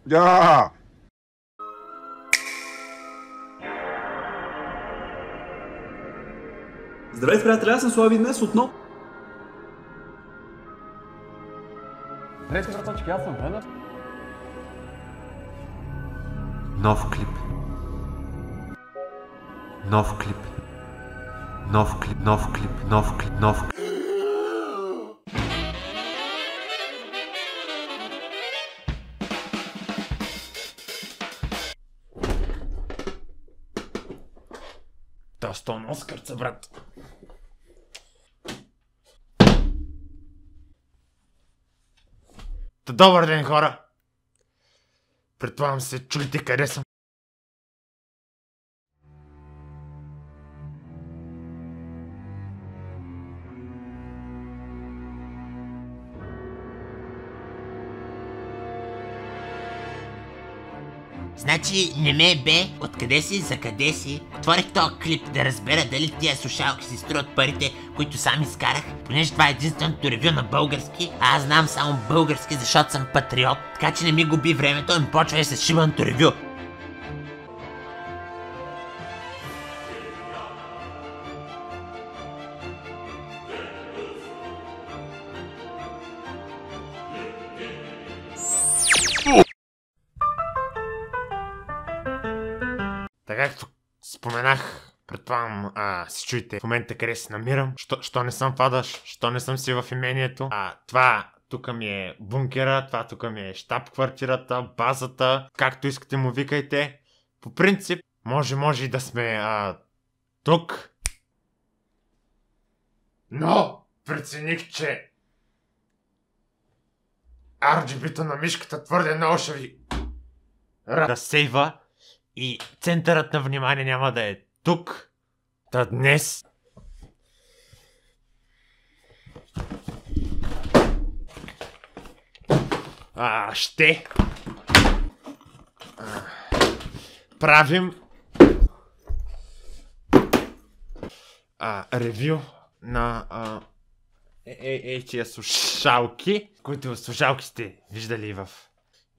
Да! Здравейте, приятели, аз съм Слави днес отново. Здравейте, братачки, аз съм Венер. Нов клип. Нов клип. Нов клип, нов клип, нов клип, нов клип. Та сто на Оскарца, брат. Добър ден, хора! Предполагам се, чуете къде съм. Значи не ме бе, откъде си, за къде си? Отворих този клип да разбера дали тия слушалки си струват парите, които сам изкарах, понеже това е единственото ревю на български, а аз знам само български, защото съм патриот, така че не ми губи времето и ми почва и с шибаното ревю. Така както споменах, предполагам, се чуете в момента къде се намирам. Що не съм падаш, що не съм си в имението. Това тук ми е бункера, това тук ми е щаб-квартирата, базата, както искате му викайте. По принцип, може и да сме тук. Но прецених, че RGB-то на мишката твърде много ще ви разсейва. И центърът на внимание няма да е тук. Та днес ще правим ревю на тия слушалки, които слушалки сте виждали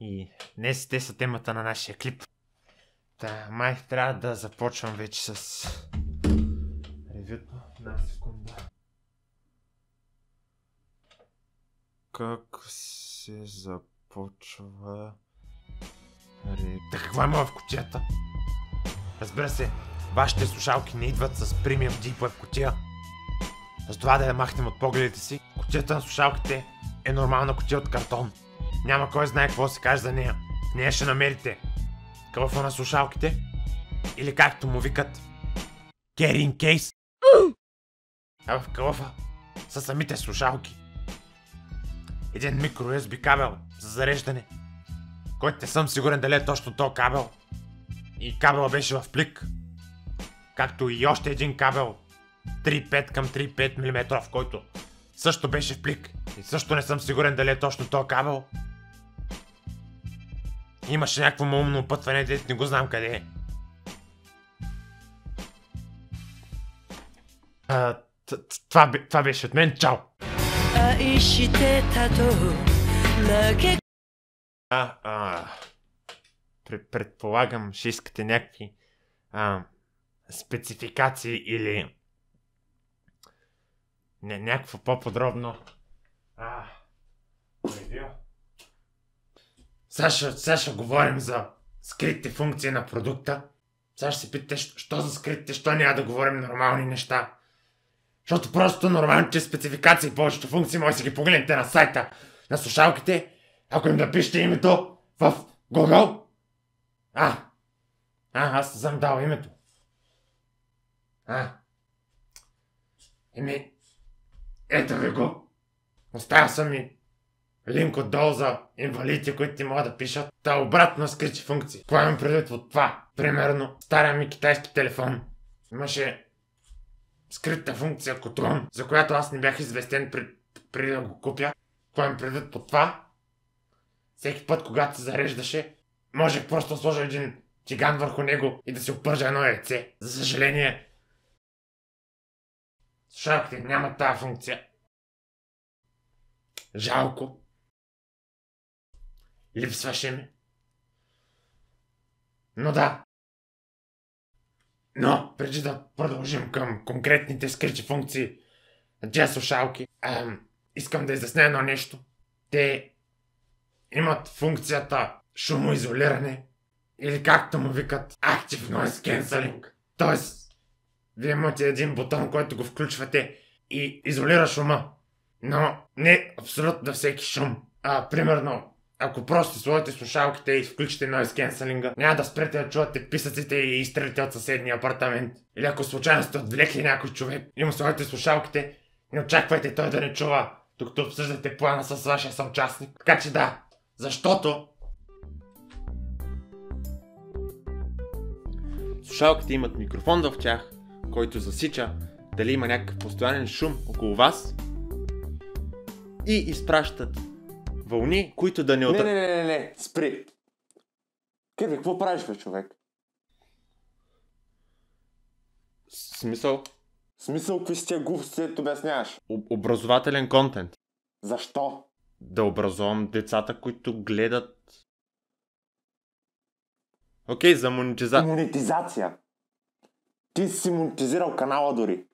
и днес те са темата на нашия клип. Да, май трябва да започвам вече с ревюто. На секунда. Как се започва ревю? Да, какво има в кутията? Разбира се, вашите слушалки не идват с премиум джипове в кутия. С това да я махнем от погледите си. Кутията на слушалките е нормална кутия от картон. Няма кой знае какво се каже за нея. В нея ще намерите кълъфа на слушалките, или както му викат carrying case. А в кълъфа са самите слушалки. Един микро USB кабел за зареждане, който не съм сигурен дали е точно този кабел. И кабела беше в плик. Както и още един кабел 3.5 към 3.5 мм, който също беше в плик. И също не съм сигурен дали е точно този кабел. Имаше някакво умно опътване, дето не го знам къде е. Това беше от мен. Чао! Предполагам, ще искате някакви спецификации или някакво по-подробно ревю. Сега ще говорим за скритите функции на продукта. Сега ще се питате, що за скритите, що няма да говорим нормални неща. Защото просто нормалните спецификации и повечето функции може да си ги погледнете на сайта на слушалките, ако им напишете името в Google. Аз не съм дал името. Ето ви го. Оставил съм ми линк отдолу за инвалидите, които ти могат да пишат. Та обратно скрити функции. Какво имам предвид от това? Примерно, стария ми китайски телефон имаше скрита функция Котрон, за която аз не бях известен преди да го купя. Какво имам предвид по това? Всеки път, когато се зареждаше, можех просто да сложа един тиган върху него и да си опържа едно яйце. За съжаление, слушалките нямат тази функция. Жалко. Липсваше ми. Но да. Но, преди да продължим към конкретните скрити функции на тези слушалки, искам да изясня едно нещо. Те имат функцията шумоизолиране или както му викат Active Noise Cancelling. Тоест, вие имате един бутон, който го включвате и изолира шума. Но не абсолютно всеки шум. Примерно, ако просто сложите слушалките и включите Noise Cancelling, няма да спрете да чувате писъците и изстрелите от съседния апартамент. Или ако случайно сте отвлекли някой човек и му сложите слушалките, не очаквайте той да не чува, докато обсъждате плана с вашия съучастник. Така че да, защото слушалките имат микрофон в тях, който засича дали има някакъв постоянен шум около вас и изпращат вълни, които да не Не, спри. Кирви, какво правиш, бе, човек? Смисъл? Смисъл, какви си тия глупости, обясняваш? Образователен контент. Защо? Да образувам децата, които гледат... Окей, за монетизация. Монетизация. Ти си монетизирал канала дори.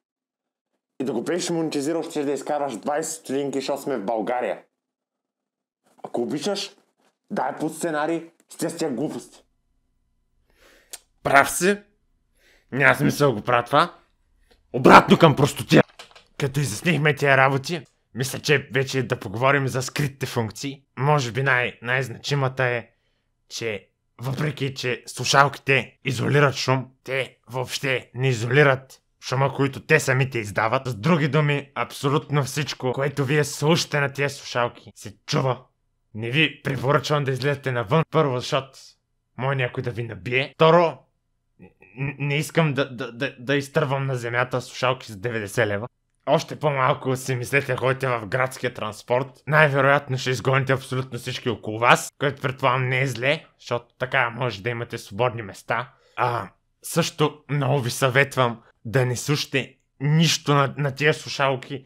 И да го беше монетизирал, ще да изкараш 20 стотинки, защото сме в България. Ако обичаш, дай под сценарий с тия глупости. Прав си. Няма смисъл го правя това. Обратно към простотия. Като изяснихме тия работи, мисля, че вече да поговорим за скритите функции. Може би най-значимата е, че въпреки, че слушалките изолират шум, те въобще не изолират шума, който те самите издават. С други думи, абсолютно всичко, което вие слушате на тези слушалки, се чува. Не ви препоръчвам да излезете навън. Първо, защото може някой да ви набие. Второ, не искам да изтървам на земята слушалки с 90 лева. Още по-малко си мислете, ходите в градския транспорт. Най-вероятно ще изгоните абсолютно всички около вас, което предполагам не е зле, защото така може да имате свободни места. Също много ви съветвам да не слушате нищо на тия слушалки,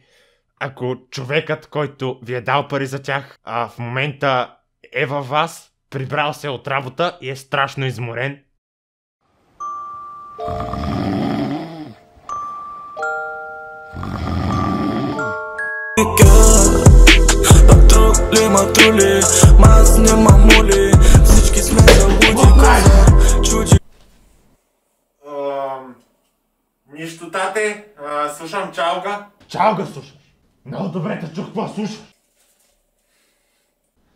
ако човекът, който ви е дал пари за тях, в момента е във вас, прибрал се от работа и е страшно изморен. Матрули, мазни мамули, всички сме залуди, коза, чуди. Нищо, тате, слушам чалга. Чалга слушаш? Много добре те чух какво слушаш.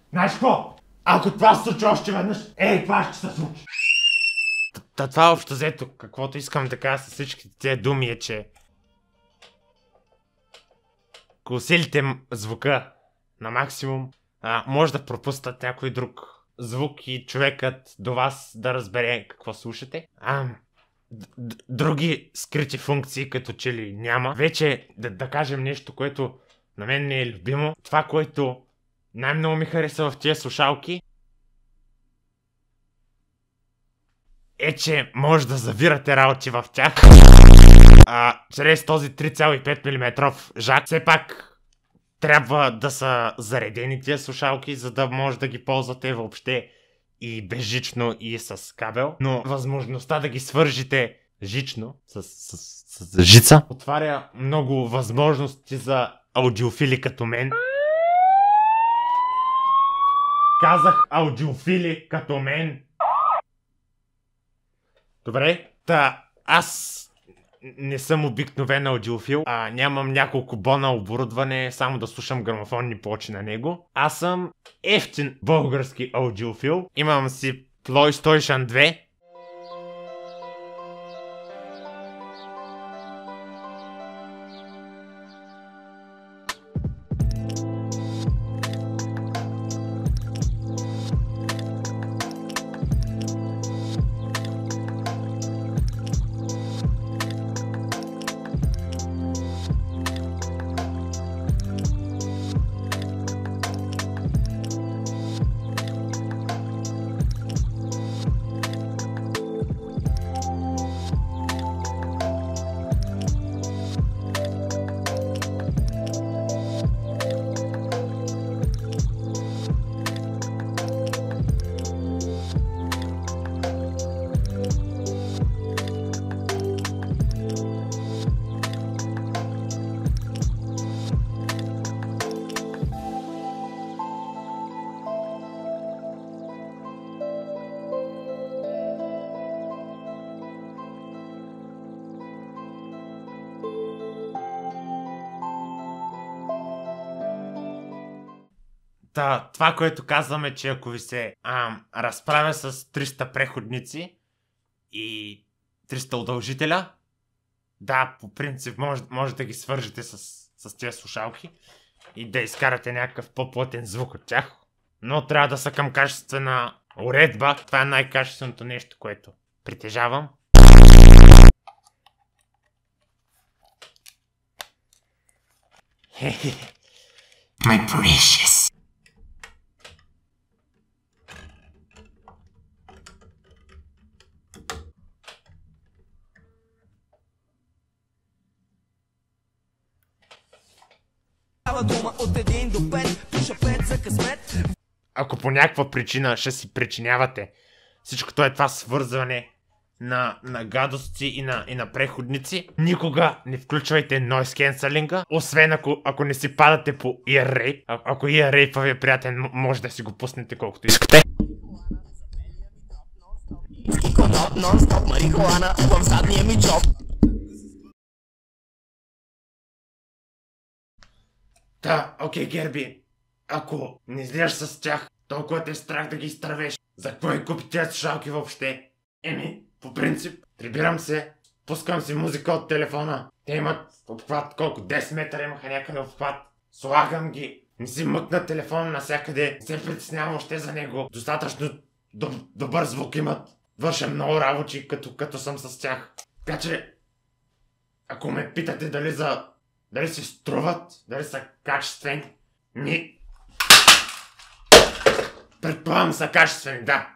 Знаеш какво? Ако това се случи още веднъж, това ще се случи. Това общо взето, каквото искам да кажа с всички тези думи е, че ако усилите звука на максимум, може да пропуснат някой друг звук и човекът до вас да разбере какво слушате. Други скрити функции като че ли няма. Вече да кажем нещо, което на мен не е любимо. Това, което най-много ми хареса в тези слушалки, е, че може да завирате работи в тях. Чрез този 3,5 мм жак. Все пак трябва да са заредени тия слушалки, за да може да ги ползвате въобще и безжично и с кабел. Но възможността да ги свържите жично, с жица, отваря много възможности за аудиофили като мен. Казах аудиофили като мен. Добре, аз не съм обикновен аудиофил, нямам няколко бона оборудване, само да слушам грамофонни плочи на него. Аз съм ефтин български аудиофил. Имам си PlayStation 2. Това, което казваме, че ако ви се разправя с 300 преходници и 300 удължителя, да, по принцип може да ги свържете с тези слушалки и да изкарате някакъв по-плътен звук от тях. Но трябва да са към качествена уредба. Това е най-качественото нещо, което притежавам. My precious. Ако по някаква причина ще си причинявате всичкото е това свързване на гадости и на преходници, никога не включвайте noise cancelling, освен ако не си падате по ear rape. Ако ear rape ви е приятен, може да си го пуснете колкото искате. Нон-стоп марихуана в задния ми джоб. Да, окей, Герби. Ако не излияш с тях, толкова те е страх да ги изтървеш. За какво и купи тези слушалки въобще? По принцип, прибирам се, пускам си музика от телефона. Те имат обхват колко? 10 метра имаха някъде обхват. Слагам ги. Не си мъкна телефона навсякъде. Не се притеснявам още за него. Достатъчно добър звук имат. Върша много работи, като съм с тях. Така че, ако ме питате дали се струват, дали са качествени, предполагам са качествени, да.